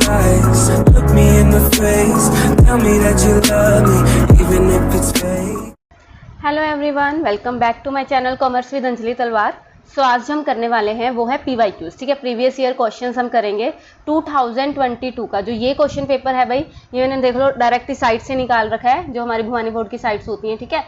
lies. Look me in the face, tell me that you love me, even if it's fake. Hello everyone, welcome back to my channel commerce with Anjali Talwar. So आज हम करने वाले हैं वो है PYQs, ठीक है। प्रीवियस ईयर क्वेश्चंस हम करेंगे 2022 का। जो ये क्वेश्चन पेपर है भाई, ये मैंने देख लो डायरेक्ट साइट से निकाल रखा है, जो हमारी भवानी बोर्ड की साइट्स होती हैं, ठीक है,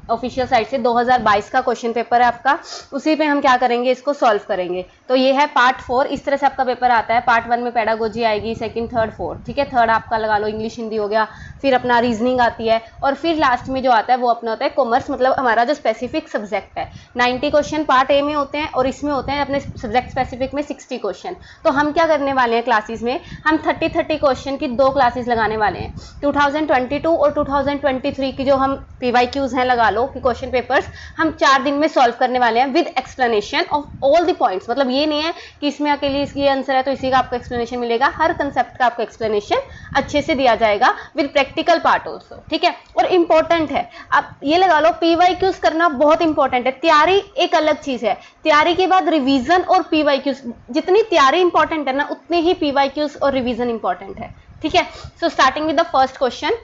ऑफिशियल साइट से। 2022 का क्वेश्चन पेपर है आपका, उसी पे हम क्या करेंगे, इसको सॉल्व करेंगे। तो ये है पार्ट 4, इस तरह से आपका पेपर आता है। पार्ट 1 में पेडागोजी आएगी, सेकंड, थर्ड, फोर्थ, ठीक है। थर्ड आपका लगा लो इंग्लिश हिंदी हो गया, फिर अपना रीजनिंग आती है, और फिर लास्ट में जो आता है वो अपना होता है कॉमर्स, मतलब हमारा जो स्पेसिफिक सब्जेक्ट है। 90 क्वेश्चन पार्ट ए में होते हैं, और इसमें होते हैं अपने सब्जेक्ट स्पेसिफिक में 60 क्वेश्चन। तो हम क्या करने वाले हैं क्लासेस में, हम 30 क्वेश्चन की 2 क्लासेस लगाने वाले हैं। 2022 और 2023 की जो हम PYQs हैं लगा लो कि क्वेश्चन पेपर्स हम 4 दिन में सॉल्व करने वाले हैं with explanation of all the points. मतलब ये नहीं है कि इसमें अकेले इसकी आंसर है तो इसी का आपको एक्सप्लेनेशन मिलेगा, हर कंसेप्ट का आपको एक्सप्लेनेशन अच्छे से दिया जाएगा विद प्रैक्टिकल पार्ट ऑल्सो, ठीक है। और इंपॉर्टेंट है, आप ये लगा लो PYQs करना बहुत इंपॉर्टेंट है। तैयारी एक अलग चीज है, तैयारी के बाद रिवीजन और PYQs, जितनी तैयारी इंपॉर्टेंट है ना, उतनी ही PYQs और रिवीजन इंपॉर्टेंट है, ठीक है। So starting with the first question,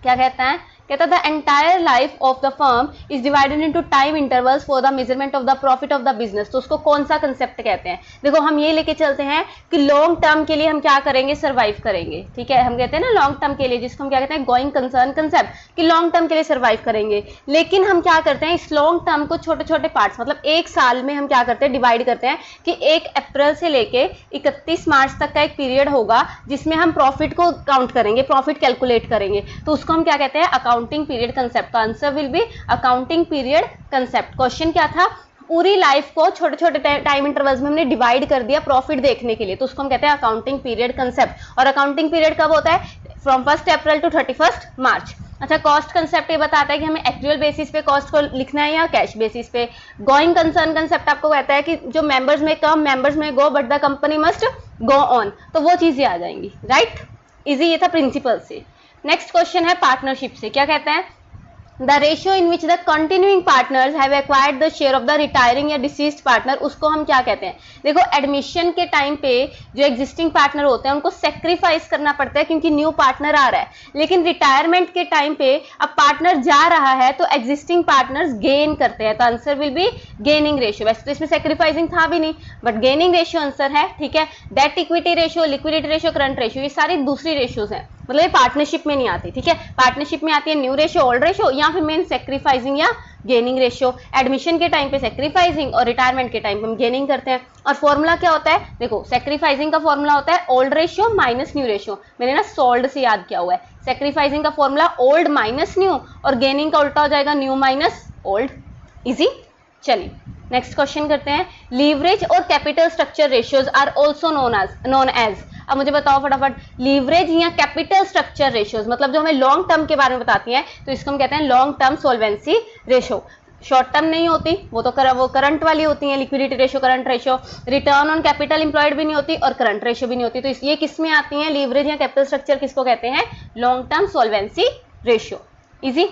क्या कहता है, कहता the entire life of the firm is divided into time intervals for the measurement of the profit of the business. तो उसको कौन सा कंसेप्ट कहते हैं, देखो हम ये लेके चलते हैं कि लॉन्ग टर्म के लिए हम क्या करेंगे, सर्वाइव करेंगे, ठीक है। हम कहते हैं ना लॉन्ग टर्म के लिए, जिसको हम क्या कहते हैं, गोइंग कंसर्न कंसेप्ट, कि लॉन्ग टर्म के लिए सर्वाइव करेंगे। लेकिन हम क्या करते हैं, इस लॉन्ग टर्म को छोटे छोटे पार्ट्स, मतलब एक साल में हम क्या करते हैं, डिवाइड करते हैं कि 1 अप्रैल से लेके 31 मार्च तक का एक पीरियड होगा जिसमें हम प्रॉफिट को काउंट करेंगे, प्रॉफिट कैलकुलेट करेंगे। तो उसको हम क्या कहते हैं, अकाउंटिंग पीरियड कंसेप्ट। का answer will B accounting period concept. Question क्या था, पूरी लाइफ को छोटे छोटे टाइम इंटरवल्स में हमने डिवाइड कर दिया प्रॉफिट देखने के लिए, तो उसको हम कहते हैं अकाउंटिंग पीरियड कंसेप्ट। और अकाउंटिंग पीरियड कब होता है, फ्रॉम 1 अप्रैल टू 31 मार्च। अच्छा, कॉस्ट कंसेप्ट ये बताता है कि हमें एक्चुअल बेसिस पे कॉस्ट को लिखना है या कैश बेसिस पे। गोइंग कंसर्न कंसेप्ट आपको कहता है कि जो मेंबर्स में कम, मेंबर्स में go, but the company must go on. तो वो चीजें आ जाएंगी, राइट। इजी ये था प्रिंसिपल से। नेक्स्ट क्वेश्चन है पार्टनरशिप से, क्या कहता है, The ratio in which the continuing partners have acquired the share of the retiring या deceased partner, उसको हम क्या कहते हैं। देखो एडमिशन के टाइम पे जो एग्जिस्टिंग पार्टनर होते हैं उनको सेक्रीफाइस करना पड़ता है क्योंकि न्यू पार्टनर आ रहा है। लेकिन रिटायरमेंट के टाइम पे अब पार्टनर जा रहा है तो एग्जिस्टिंग पार्टनर्स गेन करते हैं। तो answer will B gaining ratio. वैसे तो इसमें सेक्रीफाइसिंग था भी नहीं, बट गेनिंग रेशियो आंसर है, ठीक है। Date equity ratio, liquidity ratio, current ratio, ये सारी दूसरी रेशियोज हैं, मतलब ये पार्टनरशिप में नहीं आती, ठीक है। पार्टनरशिप में आती है न्यू रेशियो, ओल्ड रेशियो, या फिर मेन सेक्रीफाइसिंग या गेनिंग रेशियो। एडमिशन के टाइम पे सेक्रीफाइसिंग और रिटायरमेंट के टाइम पे हम गेनिंग करते हैं। और फॉर्मूला क्या होता है, देखो सेक्रीफाइसिंग का फॉर्मूला होता है old ratio minus new ratio. मैंने ना सोल्ड से याद किया हुआ है। सेक्रीफाइसिंग का फॉर्मूला ओल्ड माइनस न्यू, और गेनिंग का उल्टा हो जाएगा न्यू माइनस ओल्ड। इजी। चलिए नेक्स्ट क्वेश्चन करते हैं। लीवरेज और capital structure ratios are also known as. अब मुझे बताओ फटाफट, लीवरेज या कैपिटल स्ट्रक्चर रेशियोज, मतलब जो हमें लॉन्ग टर्म के बारे में बताती हैं, तो इसको हम कहते हैं long term solvency ratio. Short term नहीं होती, वो तो वो करंट वाली होती है, liquidity ratio, current ratio. Return on capital employed भी नहीं होती और करंट रेशियो भी नहीं होती। तो ये किस में आती है, लीवरेज या कैपिटल स्ट्रक्चर किसको कहते हैं, long term solvency ratio. Easy.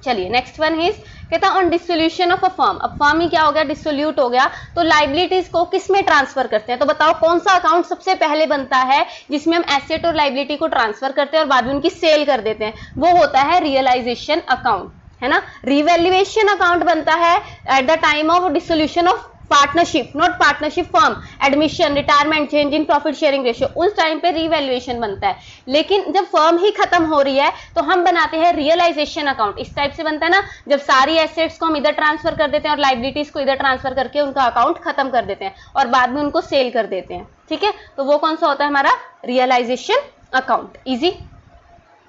चलिए नेक्स्ट वन इज, कहता on dissolution of a firm. अब फर्म ही क्या हो गया, डिसोल्यूट हो गया, तो लाइबिलिटीज को किस में ट्रांसफर करते हैं। तो बताओ कौन सा अकाउंट सबसे पहले बनता है जिसमें हम एसेट और लाइबिलिटी को ट्रांसफर करते हैं और बाद में उनकी सेल कर देते हैं, वो होता है रियलाइजेशन अकाउंट, है ना। रिवैल्यूएशन अकाउंट बनता है at the time of dissolution of partnership, not partnership firm, admission, retirement, change in profit sharing ratio, उस टाइम पे रिवैल्यूएशन बनता है। लेकिन जब फर्म ही खत्म हो रही है तो हम बनाते हैं रियलाइजेशन अकाउंट। इस टाइप से बनता है ना, जब सारी एसेट्स को हम इधर ट्रांसफर कर देते हैं और लाइबिलिटीज को इधर ट्रांसफर करके उनका अकाउंट खत्म कर देते हैं और बाद में उनको सेल कर देते हैं, ठीक है। तो वो कौन सा होता है हमारा, रियलाइजेशन अकाउंट। इजी।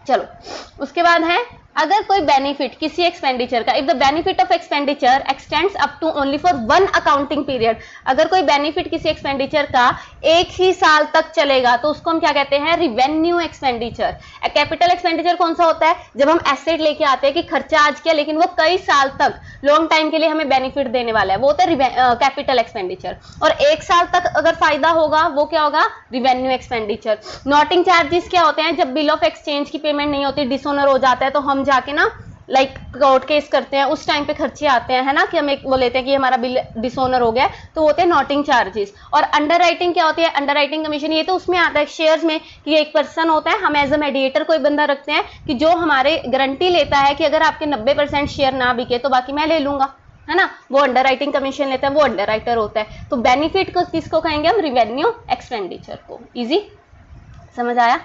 चलो उसके बाद है, अगर कोई बेनिफिट किसी एक्सपेंडिचर का, if the benefit of expenditure extends up to only for 1 accounting period, अगर कोई बेनिफिट किसी एक्सपेंडिचर का एक ही साल तक चलेगा तो उसको हम क्या कहते हैं, रिवेन्यू एक्सपेंडिचर। कैपिटल एक्सपेंडिचर कौन सा होता है, जब हम एसेट लेके आते हैं कि खर्चा आज किया लेकिन वो कई साल तक लॉन्ग टाइम के लिए हमें बेनिफिट देने वाला है, वो होता है कैपिटल एक्सपेंडिचर। और 1 साल तक अगर फायदा होगा वो क्या होगा, रिवेन्यू एक्सपेंडिचर। नोटिंग चार्जेस क्या होते हैं, जब बिल ऑफ एक्सचेंज की पेमेंट नहीं होती, डिसऑनर हो जाता है, तो हम जाके ना लाइक कोर्ट केस करते हैं उस टाइम पे खर्चे आते हैं, है ना, कि हम एक वो लेते हैं कि हमारा बिल डिसऑनर हो गया, तो होते हैं नोटिंग चार्जेस। और अंडर राइटिंग क्या होती है, अंडर राइटिंग कमीशन, ये तो उसमें आता है शेयर्स में कि एक पर्सन होता है, हम एज अ मेडिएटर कोई बंदा रखते हैं कि जो हमारे गारंटी लेता है कि अगर आपके 90% शेयर ना बिके तो बाकी मैं ले लूंगा, है ना, वो अंडर राइटिंग कमीशन लेता है, वो अंडर राइटर होता है। तो बेनिफिट को किसको कहेंगे हम, रिवेन्यू एक्सपेंडिचर को। इजी समझ आया,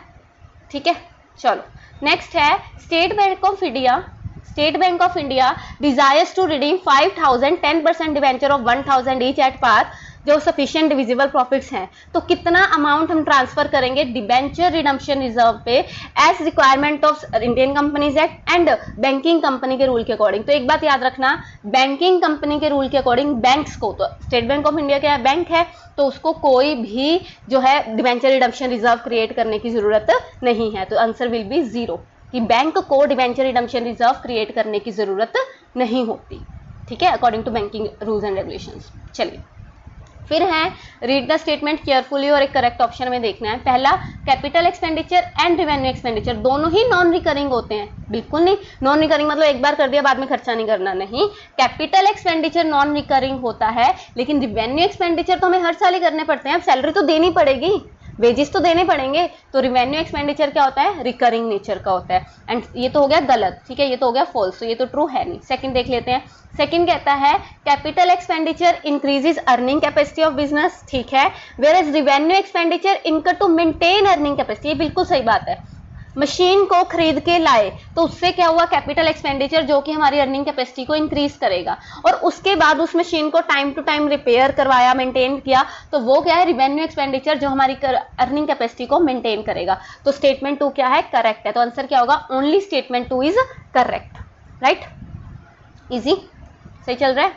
ठीक है। चलो नेक्स्ट है State Bank of India. State Bank of India desires to redeem 5000 10% debenture of 1000 each at par, जो सफिशिएंट डिविजिबल प्रॉफिट्स हैं। तो कितना अमाउंट हम ट्रांसफर करेंगे डिबेंचर रिडम्पशन रिजर्व पे as requirement of Indian companies act and banking company के rule के according. तो एक बात याद रखना, बैंकिंग कंपनी के रूल के अकॉर्डिंग बैंक्स को, तो स्टेट बैंक ऑफ इंडिया क्या है, बैंक है, तो उसको कोई भी जो है डिबेंचर रिडम्पशन रिजर्व क्रिएट करने की जरूरत नहीं है। तो आंसर विल बी 0 कि बैंक को डिबेंचर रिडम्पशन रिजर्व क्रिएट करने की जरूरत नहीं होती, ठीक है, according to banking rules and regulations. चलिए फिर है रीड द स्टेटमेंट केयरफुली, और एक करेक्ट ऑप्शन में देखना है। पहला, capital expenditure and revenue expenditure दोनों ही नॉन रिकरिंग होते हैं, बिल्कुल नहीं। नॉन रिकरिंग मतलब एक बार कर दिया बाद में खर्चा नहीं करना, नहीं। कैपिटल एक्सपेंडिचर नॉन रिकरिंग होता है, लेकिन रेवेन्यू एक्सपेंडिचर तो हमें हर साल ही करने पड़ते हैं, अब सैलरी तो देनी पड़ेगी, वेजेस तो देने पड़ेंगे। तो रिवेन्यू एक्सपेंडिचर क्या होता है, रिकरिंग नेचर का होता है। एंड ये तो हो गया गलत, ठीक है, ये तो हो गया फॉल्स, तो ये तो ट्रू है नहीं। सेकंड देख लेते हैं। सेकंड कहता है capital expenditure increases earning capacity of business, ठीक है, वेयर एज रिवेन्यू एक्सपेंडिचर इनकर टू मेंटेन अर्निंग कैपेसिटी, ये बिल्कुल सही बात है। मशीन को खरीद के लाए तो उससे क्या हुआ, कैपिटल एक्सपेंडिचर जो कि हमारी अर्निंग कैपेसिटी को इंक्रीज करेगा, और उसके बाद उस मशीन को टाइम टू टाइम रिपेयर करवाया, मेंटेन किया, तो वो क्या है, रिवेन्यू एक्सपेंडिचर जो हमारी अर्निंग कैपेसिटी को मेंटेन करेगा। तो स्टेटमेंट 2 क्या है, करेक्ट है। तो आंसर क्या होगा, only statement 2 is correct, right. Easy, सही चल रहा है।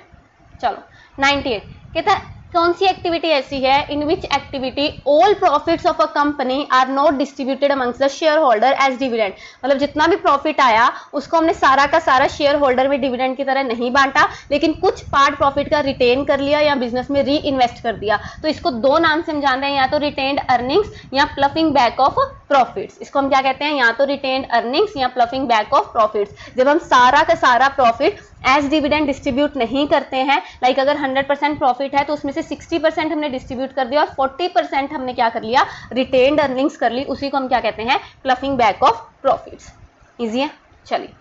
चलो 98 कहता है कौन सी एक्टिविटी ऐसी है in which activity all profits of a company are not distributed amongst the share holder as dividend, मतलब जितना भी प्रॉफिट आया उसको हमने सारा का सारा शेयर होल्डर में डिविडेंड की तरह नहीं बांटा, लेकिन कुछ पार्ट प्रॉफिट का रिटेन कर लिया या बिजनेस में री इन्वेस्ट कर दिया। तो इसको दो नाम से हम जान रहे हैं, या तो रिटेन्ड अर्निंग्स या प्लफिंग बैक ऑफ प्रॉफिट्स। इसको हम क्या कहते हैं, या तो रिटेन्ड अर्निंग्स या प्लफिंग बैक ऑफ प्रॉफिट्स। जब हम सारा का सारा प्रॉफिट एज डिविडेंड डिस्ट्रीब्यूट नहीं करते हैं, लाइक अगर 100% प्रॉफिट है तो उसमें से 60% हमने डिस्ट्रीब्यूट कर दिया और 40% हमने क्या कर लिया, रिटेन्ड अर्निंग्स कर ली, उसी को हम क्या कहते हैं, ploughing back of profits. Easy है। चलिए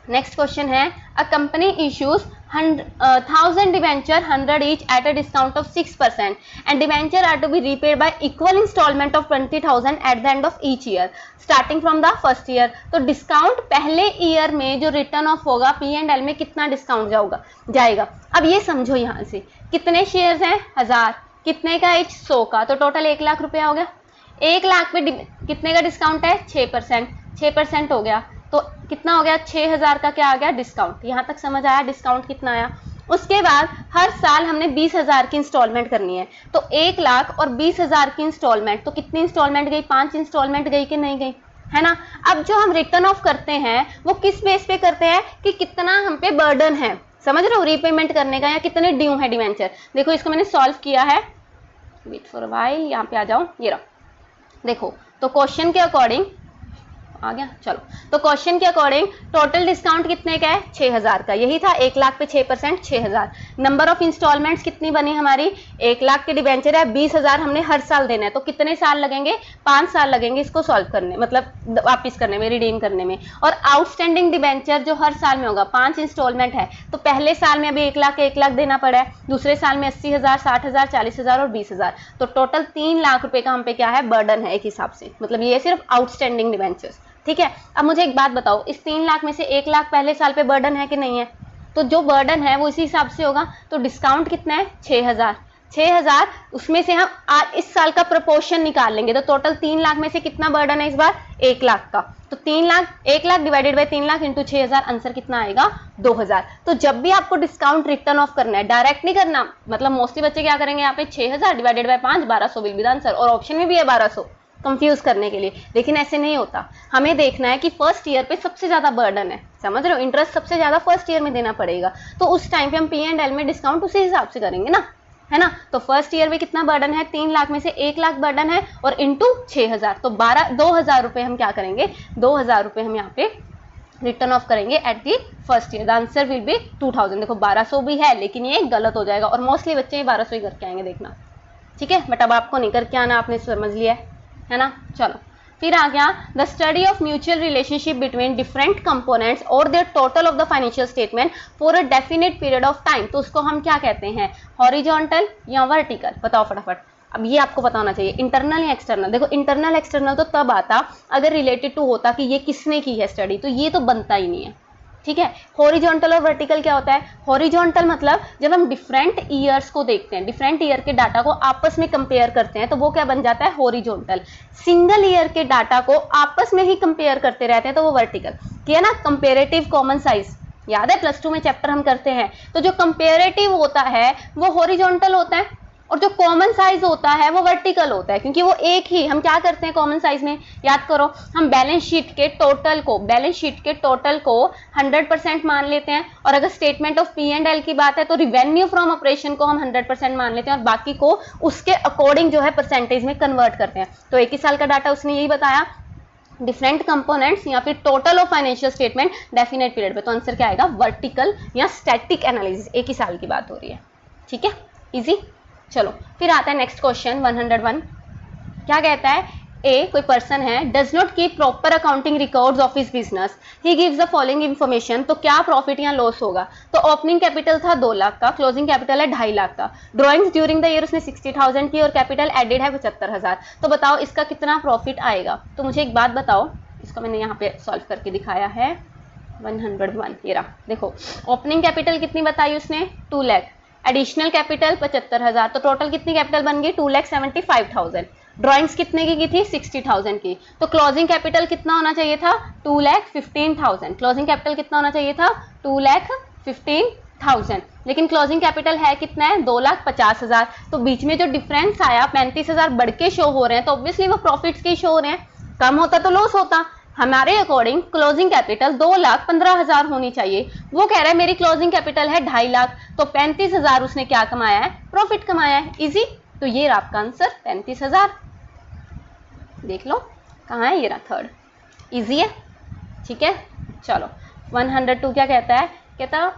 नेक्स्ट क्वेश्चन है, a company issues 1000 debenture 100 each at a discount of 6% and debenture are to be repaid by equal installment of 20,000 at the end of each year starting from the first year। तो discount पहले year में जो return of होगा P&L में कितना discount जाएगा। अब ये समझो यहाँ से कितने शेयर्स हैं, 1000, कितने का each, 100 का, तो टोटल 1 लाख रुपया हो गया। 1 लाख पे कितने का डिस्काउंट है, 6%, 6% हो गया, तो कितना हो गया, 6000 का क्या आ गया, डिस्काउंट। यहाँ तक समझ आया डिस्काउंट कितना आया। उसके बाद हर साल हमने 20,000 की इंस्टॉलमेंट करनी है, तो 1 लाख और 20,000 की इंस्टॉलमेंट, तो कितनी इंस्टॉलमेंट गई, 5 इंस्टॉलमेंट गई कि नहीं गई, है ना। अब जो हम रिटर्न ऑफ करते हैं वो किस बेस पे करते हैं कि कितना हम पे बर्डन है, समझ रहे हो, रीपेमेंट करने का, या कितने ड्यू है डिवेंचर। देखो इसको मैंने सॉल्व किया है, वेट फॉर अ व्हाइल, यहाँ पे आ जाओ, ये रहा। देखो तो क्वेश्चन के अकॉर्डिंग आ गया, चलो तो क्वेश्चन के अकॉर्डिंग टोटल डिस्काउंट कितने का है, 6000 का, यही था। 1 लाख पे 6%, 6000। नंबर ऑफ इंस्टॉलमेंट्स कितनी बनी हमारी, 1 लाख के डिवेंचर है, 20,000 हमने हर साल देना है, तो कितने साल लगेंगे, 5 साल लगेंगे इसको सॉल्व करने, मतलब वापिस करने में, रिडीम करने में। और आउटस्टैंडिंग डिवेंचर जो हर साल में होगा, 5 इंस्टॉलमेंट है, तो पहले साल में अभी 1 लाख देना पड़ा है, दूसरे साल में 80,000, 60,000, 40,000 और 20,000, तो टोटल 3 लाख रुपए का हम पे क्या है, बर्डन है एक हिसाब से, मतलब ये सिर्फ आउटस्टैंडिंग डिवेंचर्स, ठीक है। अब मुझे एक बात बताओ, इस 3 लाख में से 1 लाख पहले साल पे बर्डन है कि नहीं है, तो जो बर्डन है वो इसी हिसाब से होगा। तो डिस्काउंट कितना है, 6000, उसमें से हम इस साल का प्रोपोर्शन निकाल लेंगे, तो टोटल 3 लाख में से कितना बर्डन है इस बार, 1 लाख का, तो 1 lakh divided by 3 lakh into 6000, answer कितना आएगा, 2000। तो जब भी आपको डिस्काउंट रिटर्न ऑफ करना है, डायरेक्ट नहीं करना, मतलब मोस्टली बच्चे क्या करेंगे, यहाँ पे 6000 divided by 5, 1200 will be the answer, और ऑप्शन में भी है 1200 कंफ्यूज करने के लिए, लेकिन ऐसे नहीं होता। हमें देखना है कि फर्स्ट ईयर पे सबसे ज्यादा बर्डन है, समझ रहे हो, इंटरेस्ट सबसे ज्यादा फर्स्ट ईयर में देना पड़ेगा, तो उस टाइम पे हम P&L में डिस्काउंट उसी हिसाब से करेंगे ना, है ना। तो फर्स्ट ईयर में कितना बर्डन है, 3 लाख में से 1 लाख बर्डन है और इंटू 6000, तो 2000 रुपए हम क्या करेंगे, 2000 रुपए हम यहाँ पे रिटर्न ऑफ करेंगे at the first year. The answer will B 2000। देखो 1200 भी है लेकिन ये गलत हो जाएगा और मोस्टली बच्चे ये 1200 ही करके आएंगे, देखना, ठीक है। बट अब आपको नहीं करके आना, आपने समझ लिया है ना। चलो फिर आ गया the study of mutual relationship between different components और their total of the financial statement for a definite period of time. तो उसको हम क्या कहते हैं, हॉरिजॉन्टल या वर्टिकल, बताओ फटाफट। अब ये आपको पता होना चाहिए, इंटरनल या एक्सटर्नल। देखो इंटरनल एक्सटर्नल तो तब आता अगर रिलेटेड टू होता कि ये किसने की है स्टडी, तो ये तो बनता ही नहीं है, ठीक है। हॉरिजॉन्टल और वर्टिकल क्या होता है, हॉरिजॉन्टल मतलब जब हम डिफरेंट ईयर्स को देखते हैं, डिफरेंट ईयर के डाटा को आपस में कंपेयर करते हैं तो वो क्या बन जाता है, हॉरिजॉन्टल। सिंगल ईयर के डाटा को आपस में ही कंपेयर करते रहते हैं तो वो वर्टिकल। किया ना, कंपेरेटिव कॉमन साइज याद है, प्लस 2 में चैप्टर हम करते हैं। तो जो कंपेरेटिव होता है वो हॉरिजॉन्टल होता है और जो कॉमन साइज होता है वो वर्टिकल होता है, क्योंकि वो एक ही, हम क्या करते हैं कॉमन साइज में, याद करो, हम बैलेंस शीट के टोटल को 100% मान लेते हैं और अगर स्टेटमेंट ऑफ P&L की बात है तो रिवेन्यू फ्रॉम ऑपरेशन को हम 100% मान लेते हैं और बाकी को उसके अकॉर्डिंग जो है परसेंटेज में कन्वर्ट करते हैं। तो एक ही साल का डाटा उसने यही बताया, डिफरेंट कंपोनेंट्स या फिर total of financial statement definite period पे। तो आंसर क्या आएगा, वर्टिकल या स्टैटिक एनालिसिस, एक ही साल की बात हो रही है, ठीक है, इजी। चलो फिर आता है नेक्स्ट क्वेश्चन 101। क्या कहता है, ए कोई पर्सन है, does not keep proper accounting records of his business, he gives the following information. तो क्या प्रॉफिट या लॉस होगा, तो ओपनिंग कैपिटल था 2 लाख का, क्लोजिंग कैपिटल है 2.5 लाख का, ड्रॉइंग्स ड्यूरिंग द ईयर उसने 60,000 की और कैपिटल एडेड है 75,000। तो बताओ इसका कितना प्रॉफिट आएगा। तो मुझे एक बात बताओ, इसको मैंने यहाँ पे सॉल्व करके दिखाया है 101। ये रहा, देखो ओपनिंग कैपिटल कितनी बताई उसने, 2 लाख, एडिशनल कैपिटल 75,000, तो टोटल कितनी कैपिटल बन गई 2,75,000। ड्राइंग्स कितने की थी 60,000 की। तो क्लोजिंग कैपिटल कितना होना चाहिए था 2,15,000। क्लोजिंग कैपिटल कितना होना चाहिए था 2,15,000, लेकिन क्लोजिंग कैपिटल है कितना है 2,50,000। तो बीच में जो डिफरेंस आया 35,000 बढ़ के शो हो रहे हैं, तो ऑब्वियसली वो प्रॉफिट्स के शो हो रहे हैं, कम होता तो लॉस होता। हमारे अकॉर्डिंग क्लोजिंग कैपिटल 2,15,000 होनी चाहिए। वो कह रहा है मेरी क्लोजिंग कैपिटल है 2.5 लाख, तो 35,000 उसने क्या कमाया है, प्रॉफिट कमाया है, इजी। तो ये रहा आपका आंसर 35,000। देख लो कहाँ है, ये रहा थर्ड, इजी है, ठीक है। चलो 102 क्या कहता है, कहता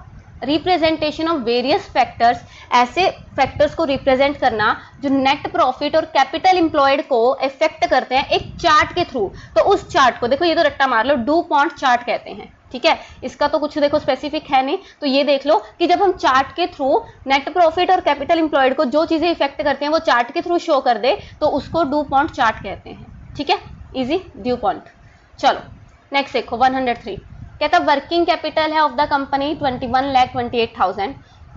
रिप्रेजेंटेशन ऑफ वेरियस फैक्टर्स, ऐसे फैक्टर्स को रिप्रेजेंट करना जो नेट प्रॉफिट और कैपिटल इंप्लॉयड को इफेक्ट करते हैं एक चार्ट के थ्रू। तो उस चार्ट को देखो, ये तो रट्टा मार लो, डू-पॉन्ट चार्ट कहते हैं, ठीक है। इसका तो कुछ देखो स्पेसिफिक है नहीं, तो ये देख लो कि जब हम चार्ट के थ्रू नेट प्रॉफिट और कैपिटल इंप्लॉयड को जो चीजें इफेक्ट करते हैं वो चार्ट के थ्रू शो कर दे तो उसको डू-पॉन्ट चार्ट कहते हैं, ठीक है, इजी, ड्यू-पॉन्ट। चलो नेक्स्ट देखो 103। कहता वर्किंग कैपिटल है of the company 21,28,000,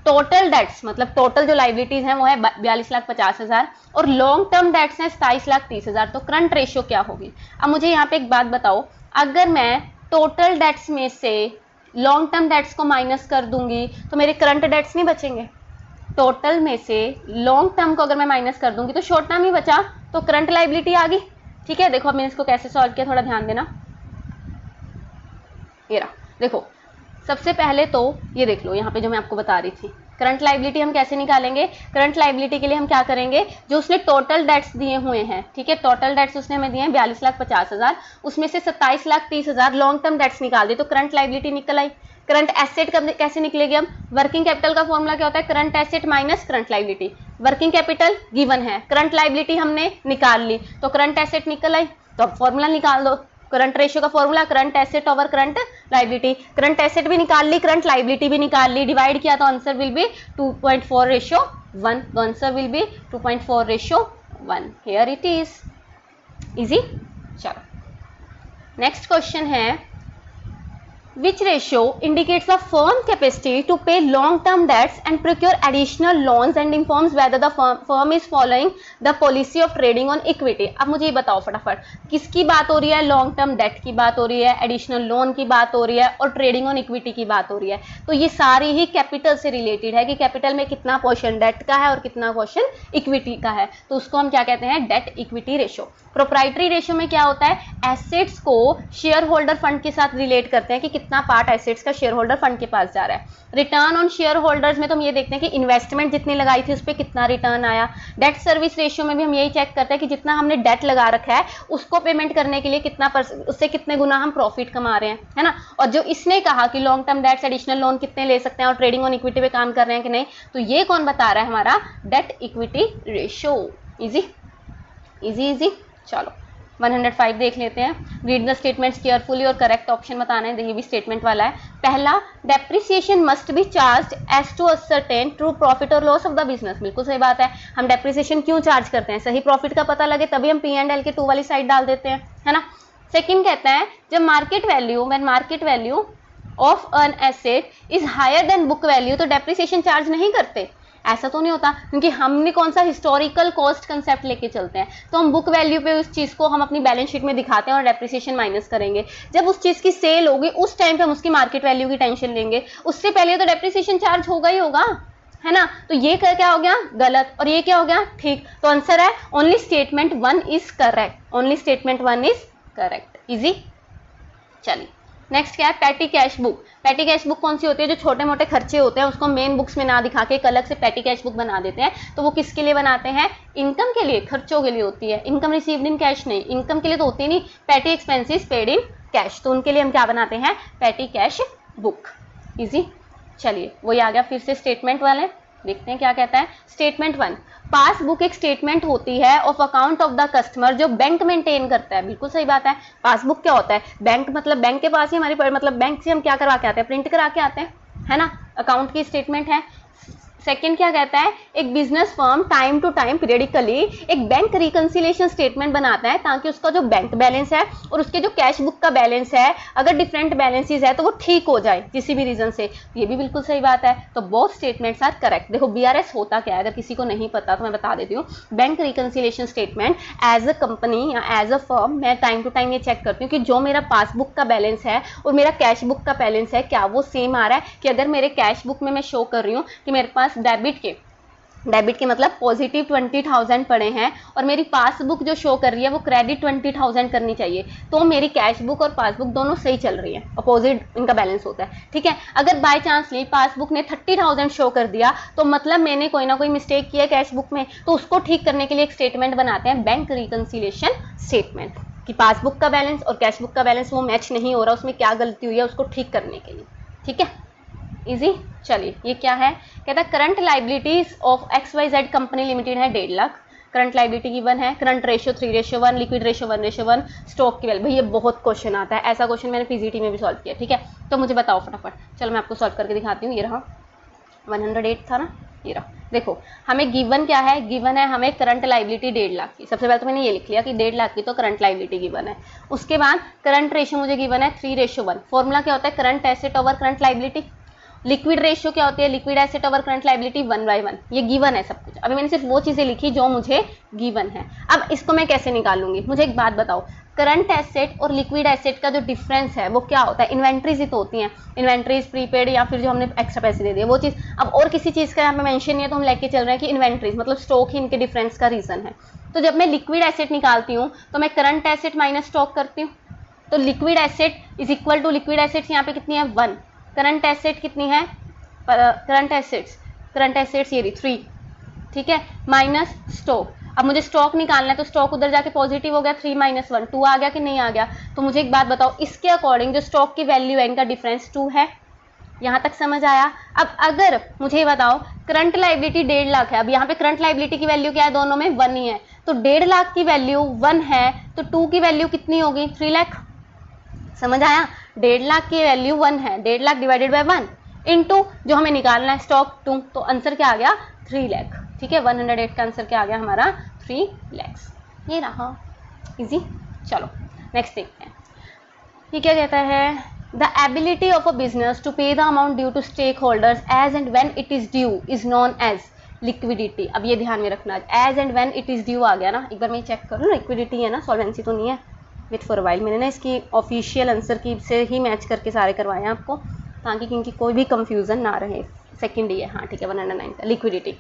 total debts मतलब टोटल जो लाइबिलिटीज हैं वो है 42,50,000 और लॉन्ग टर्म डेट्स हैं 27,30,000। तो करंट रेशियो क्या होगी। अब मुझे यहाँ पे एक बात बताओ, अगर मैं टोटल डेट्स में से लॉन्ग टर्म डेट्स को माइनस कर दूंगी तो मेरे करंट डेट्स नहीं बचेंगे। टोटल में से लॉन्ग टर्म को अगर मैं माइनस कर दूंगी तो शॉर्ट टर्म ही बचा, तो करंट लाइबिलिटी आ गई, ठीक है। देखो अब मैंने इसको कैसे सॉल्व किया, थोड़ा ध्यान देना। ये रहा, देखो सबसे पहले तो ये देख लो यहाँ पे जो मैं आपको बता रही थी, करंट लाइबिलिटी हम कैसे निकालेंगे। करंट लाइबिलिटी के लिए हम क्या करेंगे, जो उसने टोटल डेट्स दिए हुए हैं, ठीक है, टोटल डेट्स उसने हमें दिए हैं 42,50,000, उसमें से 27,30,000 लॉन्ग टर्म डेट्स निकाल दी तो करंट लाइबिलिटी निकल आई। करंट एसेट कैसे निकलेगी, हम वर्किंग कैपिटल का फॉर्मूला क्या होता है, current asset minus current liability. Working capital given है, करंट लाइबिलिटी हमने निकाल ली तो करंट एसेट निकल आई। तो अब फॉर्मूला निकाल दो, करंट रेशियो का formula current asset over current liability. Current asset भी निकाल ली, करंट लाइबिलिटी भी निकाल ली, डिवाइड किया तो आंसर विल बी 2.4:1। तो answer will B 2.4:1। Here it is, easy. चलो नेक्स्ट क्वेश्चन है, which ratio indicates the firm capacity to pay long-term debts and procure additional loans and informs whether the firm is following the policy of trading on equity। अब मुझे ये बताओ फटाफट, किसकी बात हो रही है, लॉन्ग टर्म डेट की बात हो रही है, एडिशनल लोन की बात हो रही है और ट्रेडिंग ऑन इक्विटी की बात हो रही है। तो ये सारी ही कैपिटल से रिलेटेड है कि कैपिटल में कितना पोर्शन डेट का है और कितना पोर्शन इक्विटी का है। तो उसको हम क्या कहते हैं, date equity ratio. Proprietary ratio में क्या होता है, एसेट्स को शेयर होल्डर फंड के साथ रिलेट करते हैं कि कितना पार्ट एसेट्स का शेयर होल्डर फंड के पास जा रहा है। रिटर्न ऑन शेयर होल्डर्स में तो हम ये देखते हैं कि इन्वेस्टमेंट जितनी लगाई थी उस पर कितना रिटर्न आया। डेट सर्विस रेशियो में भी हम यही चेक करते हैं कि जितना हमने डेट लगा रखा है उसको पेमेंट करने के लिए कितना उससे कितने गुना हम प्रॉफिट कमा रहे हैं, है ना। और जो इसने कहा कि long term debts additional loan कितने ले सकते हैं और ट्रेडिंग ऑन इक्विटी पे काम कर रहे हैं कि नहीं, तो ये कौन बता रहा है, हमारा debt equity ratio. Easy easy easy. चलो 105 देख लेते हैं। रीड द स्टेटमेंट्स केयरफुली और करेक्ट ऑप्शन बताना है, ये भी स्टेटमेंट वाला है। पहला, depreciation must be charge as to ascertain true profit और लॉस ऑफ द बिजनेस। बिल्कुल सही बात है। हम डेप्रिसिएशन क्यों चार्ज करते हैं, सही प्रॉफिट का पता लगे तभी हम P&L के 2 वाली साइड डाल देते हैं, है ना। सेकंड कहता है जब market value of an asset is higher than book value तो डेप्रिसिएशन चार्ज नहीं करते। ऐसा तो नहीं होता, क्योंकि हमने कौन सा हिस्टोरिकल कॉस्ट कंसेप्ट लेके चलते हैं, तो हम बुक वैल्यू पे उस चीज को हम अपनी बैलेंस शीट में दिखाते हैं और डेप्रिसिएशन माइनस करेंगे। जब उस चीज की सेल होगी उस टाइम पे हम उसकी मार्केट वैल्यू की टेंशन लेंगे, उससे पहले तो डेप्रिसिएशन चार्ज होगा ही होगा, है ना। तो ये क्या हो गया, गलत, और ये क्या हो गया, ठीक। तो आंसर है only statement 1 is correct, only statement 1 is correct. Easy. चलिए नेक्स्ट क्या है, petty cash book. Petty cash book कौन सी होती है, जो छोटे मोटे खर्चे होते हैं उसको मेन बुक्स में ना दिखा के एक अलग से पैटी कैश बुक बना देते हैं। तो वो किसके लिए बनाते हैं, इनकम के लिए, खर्चों के लिए होती है। इनकम रिसीव्ड इन कैश नहीं, इनकम के लिए तो होती नहीं, petty expenses paid in cash, तो उनके लिए हम क्या बनाते हैं, पैटी कैश बुक। इजी। चलिए वही आ गया फिर से स्टेटमेंट वाले, देखते हैं क्या कहता है। स्टेटमेंट 1, पासबुक एक स्टेटमेंट होती है of account of the customer जो बैंक मेंटेन करता है। बिल्कुल सही बात है। पासबुक क्या होता है, बैंक मतलब बैंक के पास ही हमारी, मतलब बैंक से हम क्या करवा के आते हैं, प्रिंट करा के आते हैं, है ना। अकाउंट की स्टेटमेंट है। सेकंड क्या कहता है, एक business firm time to time periodically एक बैंक रिकंसिलिएशन स्टेटमेंट बनाता है ताकि उसका जो बैंक बैलेंस है और उसके जो कैश बुक का बैलेंस है, अगर डिफरेंट बैलेंसेस है तो वो ठीक हो जाए किसी भी रीजन से। ये भी बिल्कुल सही बात है। तो बोथ स्टेटमेंट्स आर करेक्ट। देखो BRS होता क्या है, अगर किसी को नहीं पता तो मैं बता देती हूँ। Bank reconciliation statement as a company या एज अ फर्म मैं टाइम टू टाइम ये चेक करती हूँ कि जो मेरा पासबुक का बैलेंस है और मेरा कैश बुक का बैलेंस है क्या वो सेम आ रहा है। कि अगर मेरे कैश बुक में मैं शो कर रही हूँ कि मेरे पास डेबिट के मतलब पॉजिटिव 20,000 पड़े हैं और मेरी पासबुक जो शो कर रही है वो क्रेडिट 20,000 करनी चाहिए, तो मेरी कैश बुक और पासबुक दोनों सही चल रही है, अपोजिट इनका बैलेंस होता है, ठीक है। अगर बाय चांसली पासबुक ने 30,000 शो कर दिया तो मतलब मैंने कोई ना कोई मिस्टेक किया कैश बुक में, तो उसको ठीक करने के लिए एक स्टेटमेंट बनाते हैं, बैंक रिकंसिलिएशन स्टेटमेंट, कि पासबुक का बैलेंस और कैश बुक का बैलेंस वो मैच नहीं हो रहा, उसमें क्या गलती हुई है उसको ठीक करने के लिए, ठीक है। इजी। चलिए ये क्या है, कहता है current liabilities of XYZ company limited है 1.5 लाख। करंट लाइबिलिटी गिवन है, current ratio 3:1, liquid ratio 1:1, stock की वैल्यू। भाई ये बहुत क्वेश्चन आता है, ऐसा क्वेश्चन मैंने PGT में भी सॉल्व किया, ठीक है। तो मुझे बताओ फटाफट। चलो मैं आपको सॉल्व करके दिखाती हूँ। ये रहा 108 था ना, ये रहा। देखो हमें गिवन क्या है, गिवन है हमें करंट लाइबिलिटी 1.5 लाख की। सबसे पहले तो मैंने ये लिख लिया कि 1.5 लाख की तो करंट लाइबिलिटी गिवन है। उसके बाद करंट रेशियो मुझे गिवन है 3:1। फॉर्मूला क्या होता है, current asset over current liability. Liquid ratio क्या होती है, liquid asset over current liability 1/1। ये गिवन है सब कुछ। अभी मैंने सिर्फ वो चीजें लिखी जो मुझे गिवन है। अब इसको मैं कैसे निकालूंगी, मुझे एक बात बताओ, करंट एसेट और लिक्विड एसेट का जो डिफरेंस है वो क्या होता है, इन्वेंट्रीज ही तो होती हैं, इन्वेंट्रीज प्रीपेड या फिर जो हमने एक्स्ट्रा पैसे दे दिए वो चीज। अब और किसी चीज का यहाँ पे मेंशन नहीं है तो हम लेके चल रहे हैं कि इन्वेंट्रीज मतलब स्टॉक ही इनके डिफरेंस का रीजन है। तो जब मैं लिक्विड एसेट निकालती हूँ तो मैं करंट एसेट माइनस स्टॉक करती हूँ, तो liquid asset is equal to liquid assets यहाँ पे कितनी है 1, करंट एसेट कितनी है, करंट एसेट्स ये रही 3, ठीक है, माइनस स्टॉक। अब मुझे स्टॉक निकालना है तो स्टॉक उधर जाके पॉजिटिव हो गया, 3 - 1 2 आ गया कि नहीं आ गया। तो मुझे एक बात बताओ, इसके अकॉर्डिंग जो स्टॉक की वैल्यू है इनका डिफरेंस 2 है। यहाँ तक समझ आया। अब अगर मुझे बताओ करंट लाइबिलिटी 1.5 लाख है, अब यहाँ पे करंट लाइबिलिटी की वैल्यू क्या है, दोनों में 1 ही है, तो 1.5 लाख की वैल्यू 1 है तो 2 की वैल्यू कितनी होगी, 3 लाख। समझ आया, 1.5 लाख की वैल्यू 1 है, 1.5 लाख डिवाइडेड बाय 1 इंटू जो हमें निकालना है स्टॉक 2, तो आंसर क्या आ गया 3 लाख, ठीक है। 108 का आंसर क्या आ गया हमारा 3 लाख। ये रहा इजी। चलो नेक्स्ट देखते हैं, ये क्या कहता है, the ability of a business to pay the amount due to stake holders as and when it is due is known as liquidity. अब ये ध्यान में रखना, as and when it is due आ गया ना, एक बार मैं चेक करूँ, लिक्विडिटी है ना, सॉल्वेंसी तो नहीं है। विथ फॉर वाइल मैंने ना इसकी ऑफिशियल आंसर की से ही मैच करके सारे करवाए हैं आपको, ताकि क्योंकि कोई भी कंफ्यूजन ना रहे। सेकंड ही है, हाँ ठीक है, 109 का लिक्विडिटी।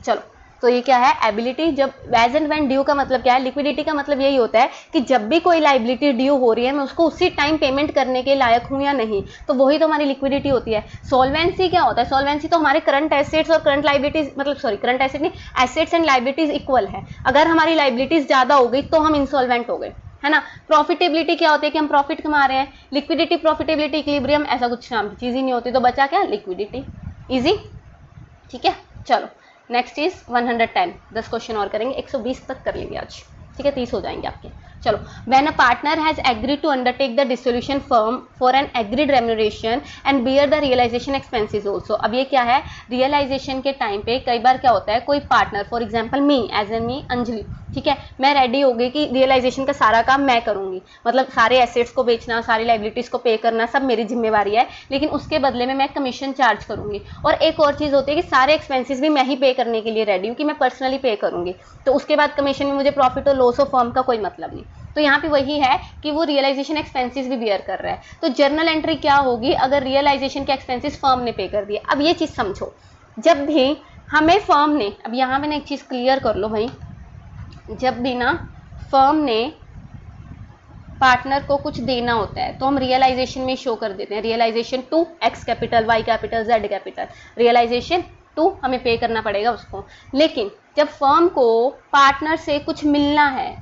चलो तो ये क्या है, एबिलिटी। जब एज एंड व्हेन ड्यू का मतलब क्या है, लिक्विडिटी का मतलब यही होता है कि जब भी कोई लाइबिलिटी ड्यू हो रही है मैं उसको उसी टाइम पेमेंट करने के लायक हूं या नहीं, तो वही तो हमारी लिक्विडिटी होती है। सॉल्वेंसी क्या होता है, सॉल्वेंसी तो हमारे करंट एसेट्स और करंट लाइबिलिटीज, मतलब सॉरी करंट एसेट नहीं, एसेट्स एंड लाइबिलिटीज इक्वल है। अगर हमारी लाइबिलिटीज ज्यादा हो गई तो हम इंसॉल्वेंट हो गए, है ना। प्रॉफिटेबिलिटी क्या होती है कि हम प्रॉफिट कमा रहे हैं। लिक्विडिटी, प्रॉफिटेबिलिटी, इक्विलिब्रियम, ऐसा कुछ नाम की चीज ही नहीं होती, तो बचा क्या, लिक्विडिटी। इजी, ठीक है। चलो नेक्स्ट इज 110, 10 क्वेश्चन और करेंगे, 120 तक कर लेंगे आज, ठीक है, 30 हो जाएंगे आपके। चलो, when a partner has agreed to undertake the dissolution firm for an agreed remuneration and bear the realisation expenses also. अब ये क्या है, रियलाइजेशन के टाइम पे कई बार क्या होता है, कोई partner, for example me, as an me Anjali, ठीक है, मैं रेडी हो गई कि रियलाइजेशन का सारा काम मैं करूंगी, मतलब सारे एसेट्स को बेचना, सारी लाइबिलिटीज को पे करना सब मेरी जिम्मेवारी है, लेकिन उसके बदले में मैं कमीशन चार्ज करूंगी। और एक और चीज होती है कि सारे एक्सपेंसेस भी मैं ही पे करने के लिए रेडी हूँ कि मैं पर्सनली पे करूंगी, तो उसके बाद कमीशन में मुझे प्रॉफिट और लॉस ऑफ फर्म का कोई मतलब नहीं। तो यहाँ पे वही है कि वो रियलाइजेशन एक्सपेंसेस भी बियर कर रहा है। तो जर्नल एंट्री क्या होगी, अगर रियलाइजेशन के एक्सपेंसेस फर्म ने पे कर दिए। अब ये चीज समझो, जब भी हमें फर्म ने, अब यहाँ पे ना एक चीज क्लियर कर लो भाई, जब भी ना फर्म ने पार्टनर को कुछ देना होता है तो हम रियलाइजेशन में शो कर देते हैं, realisation to X capital, Y capital, Z capital, realisation to हमें पे करना पड़ेगा उसको। लेकिन जब फर्म को पार्टनर से कुछ मिलना है,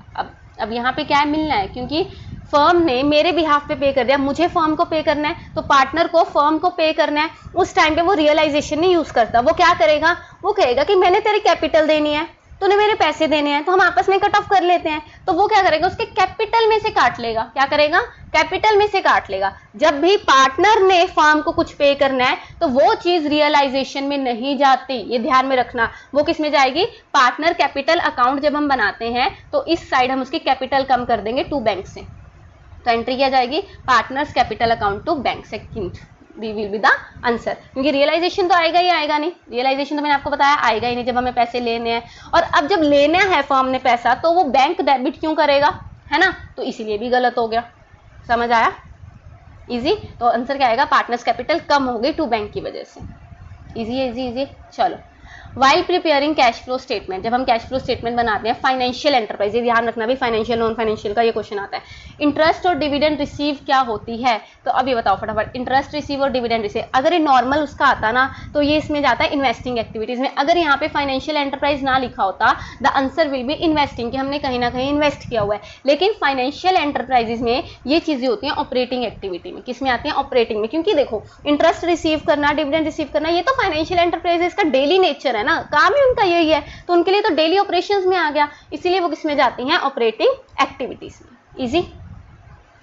अब यहाँ पे क्या है, मिलना है, क्योंकि फर्म ने मेरे बिहाफ पे कर दिया, मुझे फर्म को पे करना है, तो पार्टनर को फर्म को पे करना है। उस टाइम पे वो रियलाइजेशन नहीं यूज करता, वो क्या करेगा, वो कहेगा कि मैंने तेरी कैपिटल देनी है, तूने मेरे पैसे देने हैं, तो हम आपस में कट ऑफ कर लेते हैं। तो वो क्या करेगा, उसके कैपिटल में से काट लेगा। क्या करेगा, कैपिटल में से काट लेगा। जब भी पार्टनर ने फर्म को कुछ पे करना है तो वो चीज रियलाइजेशन में नहीं जाती, ये ध्यान में रखना। वो किस में जाएगी, पार्टनर कैपिटल अकाउंट जब हम बनाते हैं तो इस साइड हम उसकी कैपिटल कम कर देंगे टू बैंक से, तो एंट्री क्या जाएगी, partners capital account to bank. Second we will be the answer, क्योंकि रियलाइजेशन तो आएगा ही आएगा नहीं, रियलाइजेशन तो मैंने आपको बताया आएगा ही नहीं जब हमें पैसे लेने हैं। और अब जब लेना है फर्म ने पैसा तो वो बैंक डेबिट क्यों करेगा, है ना, तो इसीलिए भी गलत हो गया। समझ आया, इजी। तो आंसर क्या आएगा, पार्टनर्स कैपिटल कम हो गई टू बैंक की वजह से। Easy easy easy. चलो, while preparing cash flow statement, जब हम कैश फ्लो स्टेटमेंट बनाते हैं फाइनेंशियल एंटरप्राइज, ये ध्यान रखना भी, फाइनेंशियल नॉन फाइनेंशियल का ये क्वेश्चन आता है। इंटरेस्ट और डिविडेंड रिसीव क्या होती है, तो अब ये बताओ फटाफट, इंटरेस्ट रिसीव और डिविडेंड रिसीव, अगर ये नॉर्मल उसका आता ना तो ये इसमें जाता है इन्वेस्टिंग एक्टिविटीज में। अगर यहाँ पे फाइनेंशियल एंटरप्राइज ना लिखा होता, the answer will be investing, कि हमने कहीं ना कहीं इन्वेस्ट किया हुआ है। लेकिन फाइनेंशियल एंटरप्राइजेज में ये चीजें होती हैं ऑपरेटिंग एक्टिविटी में। किस में आती हैं, ऑपरेटिंग में, क्योंकि देखो इंटरेस्ट रिसीव करना, डिविडेंड रिसीव करना, ये तो फाइनेंशियल एंटरप्राइजेज का डेली नेचर है ना, काम ही उनका यही है, तो उनके लिए तो डेली ऑपरेशंस में आ गया, इसीलिए वो किस में जाती हैं, ऑपरेटिंग एक्टिविटीज में। इजी।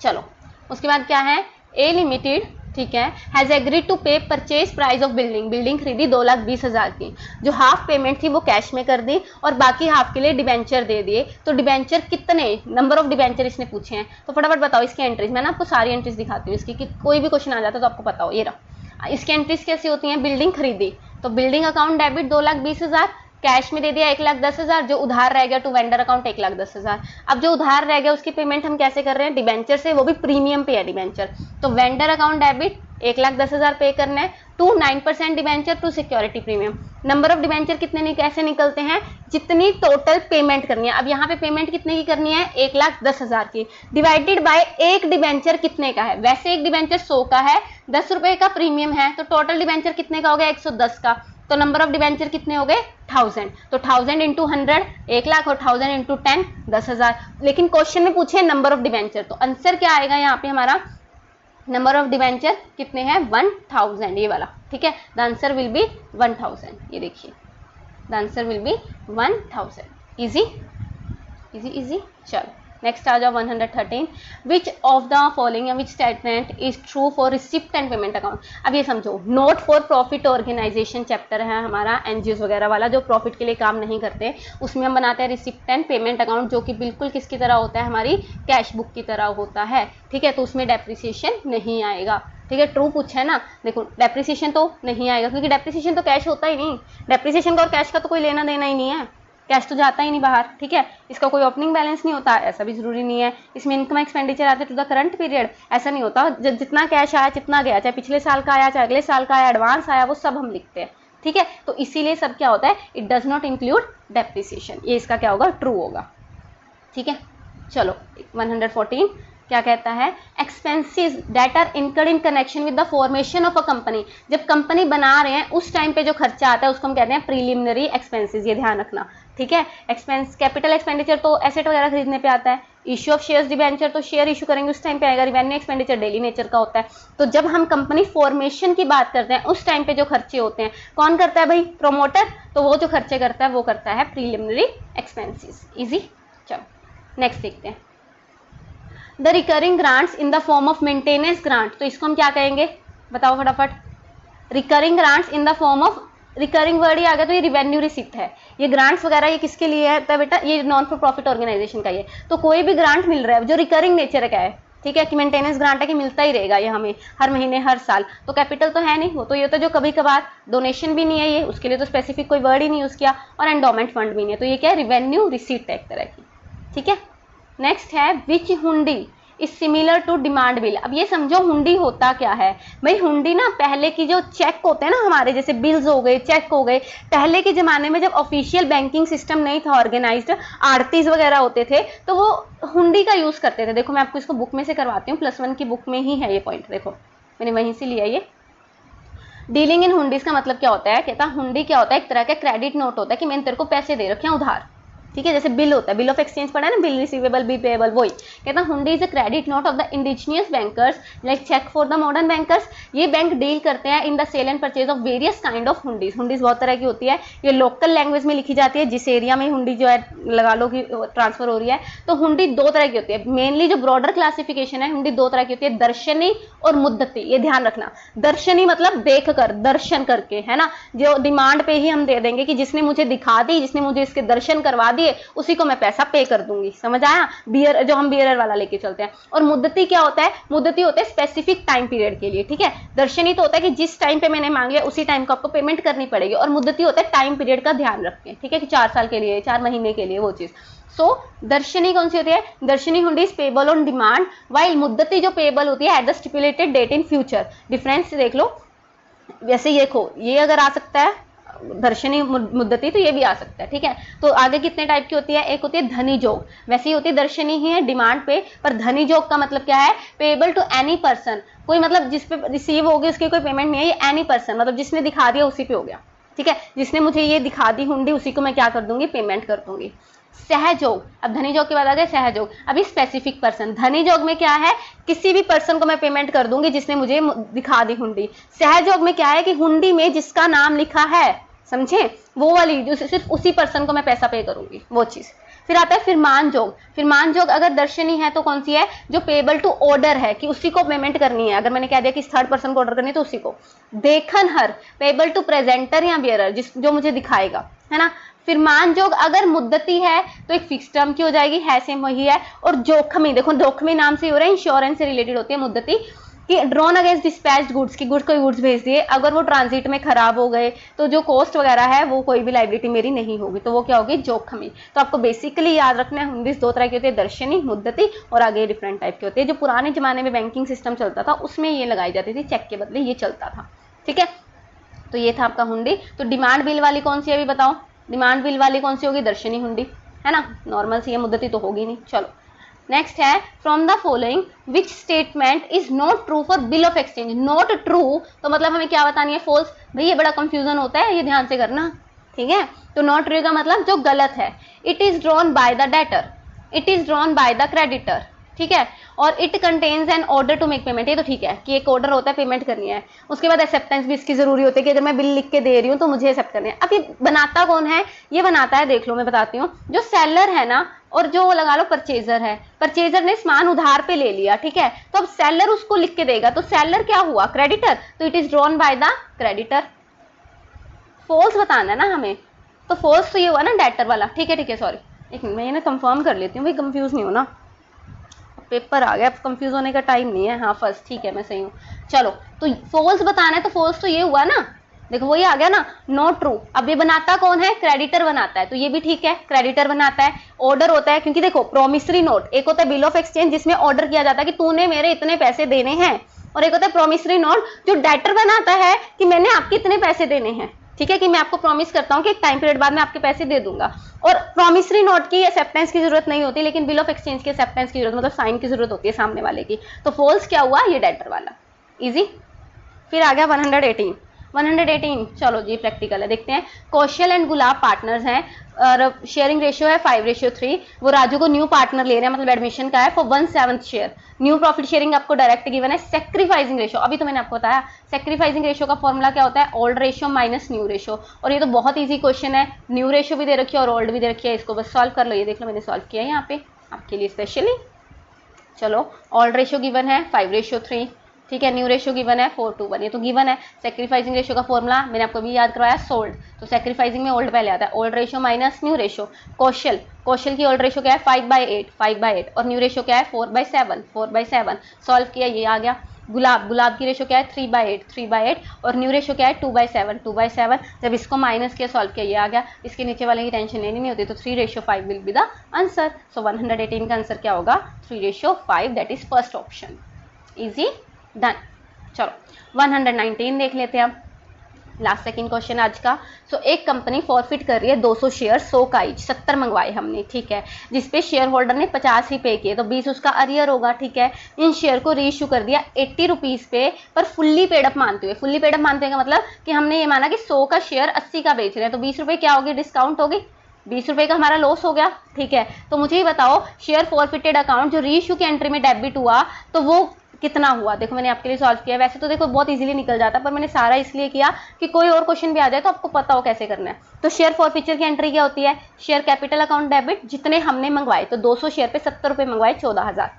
चलो, उसके बाद क्या है, ए लिमिटेड, ठीक है, हैज एग्रीड टू पे purchase price of building, building खरीदी 2,20,000 की, जो हाफ पेमेंट थी वो कैश में कर दी और बाकी हाफ के लिए डिबेंचर दे दिए। तो डिबेंचर कितने, नंबर ऑफ डिबेंचर इसने पूछे हैं, तो फटाफट बताओ इसकी एंट्रीज। मैं ना आपको सारी एंट्रीज दिखाती हूँ इसकी, कि कोई भी क्वेश्चन आ जाता है तो आपको पता हो। ये रहा, इसकी एंट्रीज कैसी होती हैं, बिल्डिंग खरीदी तो बिल्डिंग अकाउंट डेबिट 2,20,000, कैश में दे दिया 1,10,000, जो उधार रह गया टू वेंडर अकाउंट 1,10,000। अब जो उधार रह गया उसकी पेमेंट हम कैसे कर रहे हैं, डिबेंचर से, वो भी प्रीमियम पे है डिबेंचर, तो वेंडर अकाउंट डेबिट 1,10,000 पे करना है to 9% debenture to security premium. Number of debenture कितने कैसे निकलते हैं, जितनी टोटल पेमेंट करनी है। अब यहाँ पे पेमेंट कितने की करनी है, 1,10,000 की, डिवाइडेड बाय एक डिबेंचर कितने का है, वैसे एक डिबेंचर 100 का है, 10 रुपए का प्रीमियम है, तो टोटल डिबेंचर कितने का हो गया, 110 का। तो नंबर ऑफ डिबेंचर कितने हो गए, 1000, तो 1000 इंटू 100 1,00,000 और 1000 इंटू 10 10,000। लेकिन क्वेश्चन में पूछे नंबर ऑफ डिबेंचर, तो आंसर क्या आएगा यहाँ पे हमारा, नंबर ऑफ डिबेंचर कितने हैं, 1000, ये वाला, ठीक है। द आंसर विल बी 1000, ये देखिए, the answer will be 1000। Easy easy easy. चलो नेक्स्ट आ जाओ 113, which of the following which statement is true for receipt and payment account. अब ये समझो, not for profit organisation chapter है हमारा, एनजीओ वगैरह वाला, जो प्रॉफिट के लिए काम नहीं करते, उसमें हम बनाते हैं रिसिप्ट एंड पेमेंट अकाउंट, जो कि बिल्कुल किसकी तरह होता है, हमारी कैश बुक की तरह होता है, ठीक है। तो उसमें डेप्रिसिएशन नहीं आएगा, ठीक है। ट्रू पूछा है ना, देखो डेप्रिसिएशन तो नहीं आएगा, क्योंकि डेप्रिसिएशन तो कैश होता ही नहीं, डेप्रिसिएशन का और कैश का तो कोई लेना देना ही नहीं है, कैश तो जाता ही नहीं बाहर, ठीक है। इसका कोई ओपनिंग बैलेंस नहीं होता, ऐसा भी जरूरी नहीं है। इसमें इनकम एक्सपेंडिचर आते टू द करंट पीरियड, ऐसा नहीं होता, जितना कैश आया जितना गया, चाहे पिछले साल का आया चाहे अगले साल का आया, एडवांस आया, वो सब हम लिखते हैं, ठीक है। तो इसीलिए सब क्या होता है, it does not include depreciation, ये इसका क्या होगा, ट्रू होगा, ठीक है। चलो 114 क्या कहता है, expenses that are incurred in connection with the formation of a company, जब कंपनी बना रहे हैं उस टाइम पे जो खर्चा आता है उसको हम कहते हैं प्रीलिमिनरी एक्सपेंसेस, ये ध्यान रखना, ठीक है। एक्सपेंस कैपिटल एक्सपेंडिचर तो एसेट वगैरह खरीदने पे आता है, इश्यू ऑफ शेयर्स डिबेंचर तो शेयर इशू करेंगे उस टाइम पे आएगा, रिवेन्यू एक्सपेंडिचर डेली नेचर का होता है। तो जब हम कंपनी फॉर्मेशन की बात करते हैं उस टाइम पे जो खर्चे होते हैं कौन करता है भाई, प्रोमोटर, तो वो जो खर्चे करता है वो करता है प्रीलिमिनरी एक्सपेंसेस। इजी। चलो नेक्स्ट देखते हैं, the recurring grants in the form of maintenance grant, तो इसको हम क्या कहेंगे बताओ फटाफट, recurring grants in the form of, recurring word ही आ गया तो ये रिवेन्यू रिसिप्ट है, ये ग्रांट्स वगैरह ये किसके लिए है तो बेटा ये नॉन फॉर प्रॉफिट ऑर्गेनाइजेशन का ये, तो कोई भी ग्रांट मिल रहा है जो रिकरिंग नेचर का है, ठीक है, कि मेंटेनेंस ग्रांट है कि मिलता ही रहेगा ये हमें हर महीने हर साल, तो कैपिटल तो है नहीं, वो तो ये तो जो कभी कभार, डोनेशन भी नहीं है ये, उसके लिए तो स्पेसिफिक कोई वर्ड ही नहीं यूज किया, और एंडोमेंट फंड भी नहीं है, तो ये क्या है, रिवेन्यू रिसीट है एक तरह की, ठीक है। नेक्स्ट है which hundi is similar to demand bill, अब ये समझो हुंडी होता क्या है भाई, हुंडी ना पहले की जो चेक होते हैं ना हमारे, जैसे बिल्स हो गए, चेक हो गए, पहले के जमाने में जब ऑफिशियल बैंकिंग सिस्टम नहीं था ऑर्गेनाइज्ड, आड़तीस वगैरह होते थे तो वो हुंडी का यूज करते थे। देखो मैं आपको इसको बुक में से करवाती हूँ, +1 की बुक में ही है ये पॉइंट, देखो मैंने वहीं से लिया ये। डीलिंग इन हुंडीज का मतलब क्या होता है, कहता हुंडी क्या होता है, एक तरह का क्रेडिट नोट होता है कि मैंने तेरे को पैसे दे रखे हैं उधार, ठीक है, जैसे बिल होता है, बिल ऑफ एक्सचेंज पढ़ा है ना, बिल रिसीवेबल बी पेएबल, वही कहता है hundi is a credit note of the indigenous bankers like cheque for the modern bankers, ये बैंक डील करते हैं in the sale and purchase of various kind of hundis, hundis बहुत तरह की होती है, ये लोकल लैंग्वेज में लिखी जाती है, जिस एरिया में हुंडी जो है लगा लो कि ट्रांसफर हो रही है, तो हुंडी दो तरह की होती है, मेनली जो ब्रॉडर क्लासिफिकेशन है हुंडी दो तरह की होती है, दर्शनी और मुद्दती, ये ध्यान रखना, दर्शनी मतलब देख कर, दर्शन करके, है ना, जो डिमांड पे ही हम दे देंगे कि जिसने मुझे दिखा दी, जिसने मुझे इसके दर्शन करवा दिए उसी को मैं पैसा पे कर दूंगी, समझ आया, बियर जो हम बियरर वाला लेके चलते हैं। और मुद्दती क्या होता है, मुद्दती होता है स्पेसिफिक टाइम पीरियड के लिए, ठीक है, दर्शनी तो होता है कि जिस टाइम पे मैंने मांगे उसी टाइम को आपको पेमेंट करनी पड़ेगी, और मुद्दती होता है टाइम पीरियड का ध्यान रखें, ठीक है, कि 4 साल के लिए, 4 महीने के लिए, वो चीज। सो दर्शनी कौन सी होती है, darshani hundi is payable on demand, while muddati जो पेबल होती है at the stipulated date in future. Difference देख लो, वैसे ये देखो ये अगर आ सकता है दर्शनी मुद्दती तो ये भी आ सकता है, ठीक है। तो आगे कितने टाइप की होती है, एक होती है धनी जोग, वैसे ही होती है दर्शनी ही है डिमांड पे, पर धनी जोग का मतलब क्या है, पेबल टू एनी पर्सन, कोई मतलब जिस पे रिसीव होगी उसकी कोई पेमेंट नहीं है, ये एनी पर्सन मतलब जिसने दिखा दिया उसी पे हो गया, ठीक है, जिसने मुझे ये दिखा दी हुंडी उसी को मैं क्या कर दूंगी, पेमेंट कर दूंगी। सहयोग, अब धनी जोग के बाद आ गए सहयोग, अभी स्पेसिफिक पर्सन, धनी जोग में क्या है, किसी भी पर्सन को मैं पेमेंट कर दूंगी जिसने मुझे दिखा दी हुंडी। सहयोग में क्या है कि हुंडी में जिसका नाम लिखा है, समझे, वो वाली जो सिर्फ उसी पर्सन को मैं पैसा पे करूंगी, वो चीज। फिर आता है फिरमान जोग, फिरमान जोग अगर दर्शनी है तो कौन सी है, जो पेबल टू ऑर्डर है कि उसी को पेमेंट करनी है, अगर मैंने कह दिया कि थर्ड पर्सन को ऑर्डर करनी है तो उसी को। देखनहर, पेबल टू प्रेजेंटर या बियरर, जिस जो मुझे दिखाएगा, है ना। फिरमान जोग अगर मुद्दती है तो एक फिक्स टर्म की हो जाएगी, है सेम वही है। और जोखमी, देखो जोखमी नाम से हो रहा है, इंश्योरेंस से रिलेटेड होती है मुद्दती, कि ड्रॉन अगेंस्ट डिस्पैच्ड गुड्स, की गुड्स कोई गुड्स भेज दिए, अगर वो ट्रांजिट में खराब हो गए तो जो कॉस्ट वगैरह है वो कोई भी लाइबिलिटी मेरी नहीं होगी, तो वो क्या होगी, जोखमी। तो आपको बेसिकली याद रखना है हुंडीज दो तरह की होती है, दर्शनी, मुद्दती, और आगे डिफरेंट टाइप की होती है। जो पुराने जमाने में बैंकिंग सिस्टम चलता था उसमें ये लगाई जाती थी, चेक के बदले ये चलता था, ठीक है। तो ये था आपका हुंडी। तो डिमांड बिल वाली कौन सी है अभी बताओ, डिमांड बिल वाली कौन सी होगी, दर्शनी हुंडी, है ना, नॉर्मल सी है, मुद्दती तो होगी नहीं। चलो नेक्स्ट है, from the following which statement is not true for bill of exchange. Not true तो मतलब हमें क्या बतानी है, फॉल्स। भाई ये बड़ा कंफ्यूजन होता है, ये ध्यान से करना, ठीक है। तो नॉट ट्रू का मतलब जो गलत है। It is drawn by the debtor, it is drawn by the creditor, ठीक है। और it contains an order to make payment, ये तो ठीक है कि एक ऑर्डर होता है, पेमेंट करनी है। उसके बाद एक्सेप्टेंस भी इसकी जरूरी होती है कि अगर मैं बिल लिख के दे रही हूँ तो मुझे एक्सेप्ट करनी है। अब ये बनाता कौन है, ये बनाता है, देख लो मैं बताती हूँ, जो सेलर है ना, और जो लगा लो परचेजर है, परचेजर ने सामान उधार पे ले लिया, ठीक है, तो अब सेलर उसको लिख के देगा, तो सेलर क्या हुआ, क्रेडिटर, तो it is drawn by the creditor. False बताना है ना हमें, तो फॉल्स तो ये हुआ ना डेटर वाला, ठीक है, सॉरी एक मिनट मैं ये ना कंफर्म कर लेती हूँ, भाई कंफ्यूज नहीं हो ना, पेपर आ गया, अब कंफ्यूज होने का टाइम नहीं है। हाँ फर्स्ट, ठीक है मैं सही हूँ। चलो तो फॉल्स बताना है, तो फॉल्स तो ये हुआ ना, देखो वही आ गया ना, नॉट ट्रू। अब ये बनाता कौन है, क्रेडिटर बनाता है, तो ये भी ठीक है, क्रेडिटर बनाता है। ऑर्डर होता है, क्योंकि देखो प्रोमिसरी नोट, एक होता है बिल ऑफ एक्सचेंज जिसमें ऑर्डर किया जाता है कि तूने मेरे इतने पैसे देने हैं, और एक होता है प्रोमिसरी नोट जो डेटर बनाता है कि मैंने आपके इतने पैसे देने हैं, ठीक है, कि मैं आपको प्रॉमिस करता हूँ कि एक टाइम पीरियड बाद मैं आपके पैसे दे दूंगा, और प्रॉमिसरी नोट की एक्सेप्टेंस की जरूरत नहीं होती, लेकिन बिल ऑफ एक्सचेंज की एक्सेप्टेंस की जरूरत, मतलब साइन की जरूरत होती है सामने वाले की। तो फॉल्स क्या हुआ, ये डेटर वाला, इजी। फिर आ गया 118, चलो जी प्रैक्टिकल है, देखते हैं। कौशल एंड गुलाब पार्टनर्स हैं और शेयरिंग रेशियो है 5:3। वो राजू को न्यू पार्टनर ले रहे हैं, मतलब एडमिशन का है, for 1/7 share. New profit sharing आपको डायरेक्ट गिवन है। सेक्रीफाइसिंग रेशियो, अभी तो मैंने आपको बताया, सेक्रीफाइसिंग रेशियो का फॉर्मूला क्या होता है, old ratio minus new ratio. और ये तो बहुत ईजी क्वेश्चन है, न्यू रेशियो भी दे रखी है और ओल्ड भी दे रखी है, इसको बस सॉल्व कर लो। ये देख लो मैंने सॉल्व किया है यहाँ पे आपके लिए स्पेशली। चलो, ओल्ड रेशियो गिवन है 5:3, ठीक है, न्यू रेशियो गिवन है 4:1, ये तो गिवन है। सेक्रीफाइसिंग रेशियो का फॉर्मूला मैंने आपको भी याद करवाया, सोल्ड, तो सेक्रीफाइसिंग में ओल्ड पहले आता है, old ratio minus new ratio. Kaushal की ओल्ड रेशियो क्या है 5/8, और न्यू रेशियो क्या है 4/7। सॉल्व किया, ये आ गया। गुलाब की रेशियो क्या है 3/8, और न्यू रेशियो क्या है 2/7। जब इसको माइनस किया, सॉल्व किया, ये आ गया। इसके नीचे वाले की टेंशन लेनी नहीं होती, तो 3:5 विल बी द आंसर। सो 118 का आंसर क्या होगा, 3:5, that is first option, easy done. चलो 119 देख लेते हैं अब, लास्ट सेकंड क्वेश्चन आज का। सो एक कंपनी फॉरफिट कर रही है 200 शेयर 100 का ईच, 70 मंगवाए हमने, ठीक है, जिसपे शेयर होल्डर ने 50 ही पे किए, तो 20 उसका अरियर होगा, ठीक है। इन शेयर को रीइश्यू कर दिया 80 रुपीज़ पे, पर फुल्ली पेडअप मानते हुए। फुल्ली पेडअप मानते हुए का मतलब कि हमने ये माना कि 100 का शेयर 80 का बेच रहे हैं, तो 20 रुपये क्या होगी, डिस्काउंट होगी, 20 रुपये का हमारा लॉस हो गया, ठीक है। तो मुझे ये बताओ, शेयर फॉरफिटेड अकाउंट जो रीइश्यू की एंट्री में डेबिट हुआ, तो वो कितना हुआ। देखो मैंने आपके लिए सॉल्व किया, वैसे तो देखो बहुत इजीली निकल जाता, पर मैंने सारा इसलिए किया कि कोई और क्वेश्चन भी आ जाए तो आपको पता हो कैसे करना है। तो शेयर फॉरफिचर की एंट्री क्या होती है, शेयर कैपिटल अकाउंट डेबिट, जितने हमने मंगवाए, तो 200 शेयर पे 70 रुपये मंगवाए, 14,000।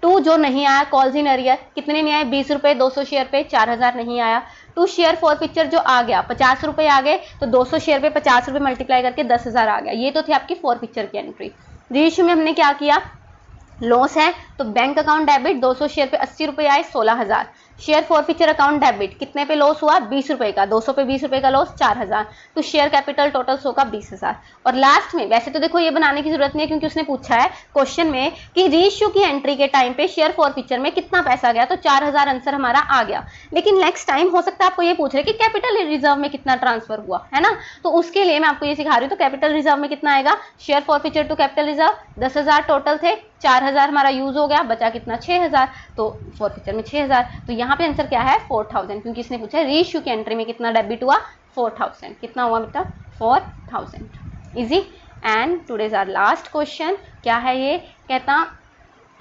2 जो नहीं आया, कॉल्स इन अरियर, कितने नहीं आए, 20 रुपये, 200 शेयर पे 4,000 नहीं आया। 2 शेयर फॉरफिचर जो आ गया 50 रुपये आ गए, तो 200 शेयर पे 50 रुपये मल्टीप्लाई करके 10,000 आ गया। ये तो थी आपकी फॉरफिचर की एंट्री। रीइश्यू में हमने क्या किया, लॉस है, तो बैंक अकाउंट डेबिट 200 शेयर पे 80 रुपये आए, 16,000। शेयर फॉरफिचर अकाउंट डेबिट कितने पे लॉस हुआ, 20 रुपये का, 200 पे 20 रुपये का लॉस, 4,000। तो शेयर कैपिटल टोटल 100 का 20,000। और लास्ट में, वैसे तो देखो ये बनाने की जरूरत नहीं है क्योंकि उसने पूछा है क्वेश्चन में कि रीइश्यू की एंट्री के टाइम पे शेयर फॉरफिचर में कितना पैसा गया, तो 4,000 आंसर हमारा आ गया। लेकिन नेक्स्ट टाइम हो सकता है आपको ये पूछ रहे कि कैपिटल रिजर्व में कितना ट्रांसफर हुआ है ना, तो उसके लिए मैं आपको ये सिखा रही हूँ। तो कैपिटल रिजर्व में कितना आएगा, share forfeiture to capital reserve 10,000 total थे, 4,000 हमारा यूज हो गया, बचा कितना 6,000, तो फॉरफिचर में 6,000। तो यहाँ पे आंसर क्या है 4,000, क्योंकि इसने पूछा है रीइश्यू की एंट्री में कितना डेबिट हुआ, 4,000। कितना हुआ बेटा, 4,000, easy. And today's our last question, क्या है ये, कहता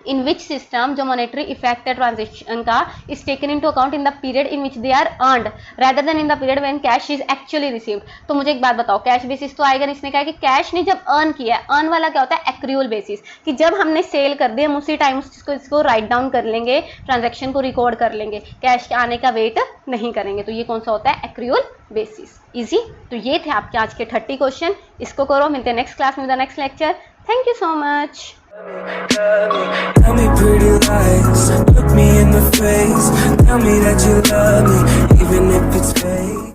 इन विच सिस्टम जो मॉनेटरी इफेक्ट है ट्रांजेक्शन का is taken into account in the period in which they are earned rather than in the period when cash is actually received. तो मुझे एक बात बताओ, कैश बेसिस तो आएगा, इसने कहा है कि कैश ने जब अर्न किया है, अर्न वाला क्या होता है, एक्रूअल बेसिस, कि जब हमने सेल कर दिया हम उसी टाइम इसको राइट डाउन कर लेंगे, ट्रांजेक्शन को रिकॉर्ड कर लेंगे, कैश के आने का वेट नहीं करेंगे। तो ये कौन सा होता है, एक्रूअल बेसिस, इजी। तो ये थे आपके आज के 30 क्वेश्चन, इसको करो, मिलते हैं नेक्स्ट क्लास में with the next lecture. Thank you so much. Tell me pretty lies, look me in the face, tell me that you love me, even if it's fake.